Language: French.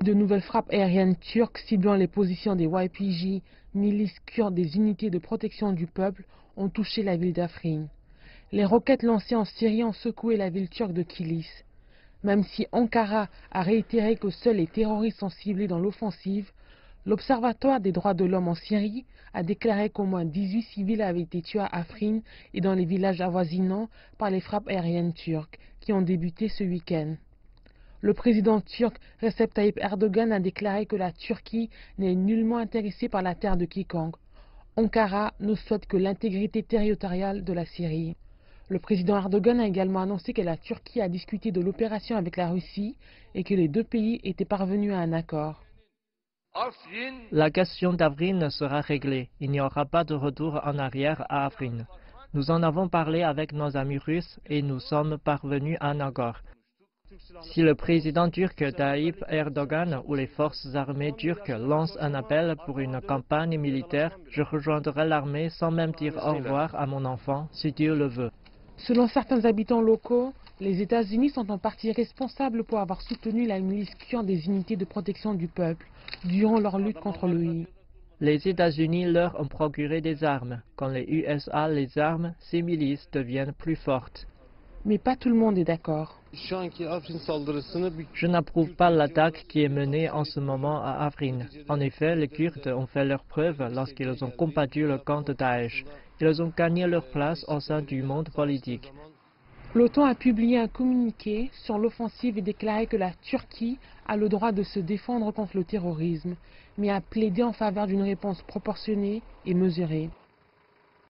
De nouvelles frappes aériennes turques ciblant les positions des YPG, milices kurdes des unités de protection du peuple, ont touché la ville d'Afrin. Les roquettes lancées en Syrie ont secoué la ville turque de Kilis. Même si Ankara a réitéré que seuls les terroristes sont ciblés dans l'offensive, l'Observatoire des droits de l'homme en Syrie a déclaré qu'au moins 18 civils avaient été tués à Afrin et dans les villages avoisinants par les frappes aériennes turques qui ont débuté ce week-end. Le président turc Recep Tayyip Erdogan a déclaré que la Turquie n'est nullement intéressée par la terre de quiconque. Ankara ne souhaite que l'intégrité territoriale de la Syrie. Le président Erdogan a également annoncé que la Turquie a discuté de l'opération avec la Russie et que les deux pays étaient parvenus à un accord. La question d'Afrin sera réglée. Il n'y aura pas de retour en arrière à Afrin. Nous en avons parlé avec nos amis russes et nous sommes parvenus à un accord. Si le président turc Tayyip Erdogan ou les forces armées turques lancent un appel pour une campagne militaire, je rejoindrai l'armée sans même dire au revoir à mon enfant, si Dieu le veut. Selon certains habitants locaux, les États-Unis sont en partie responsables pour avoir soutenu la milice kurde des unités de protection du peuple durant leur lutte contre l'OI. Les États-Unis leur ont procuré des armes. Quand les USA les arment, ces milices deviennent plus fortes. Mais pas tout le monde est d'accord. Je n'approuve pas l'attaque qui est menée en ce moment à Afrin. En effet, les Kurdes ont fait leurs preuves lorsqu'ils ont combattu le camp de Daesh. Ils ont gagné leur place au sein du monde politique. L'OTAN a publié un communiqué sur l'offensive et déclaré que la Turquie a le droit de se défendre contre le terrorisme, mais a plaidé en faveur d'une réponse proportionnée et mesurée.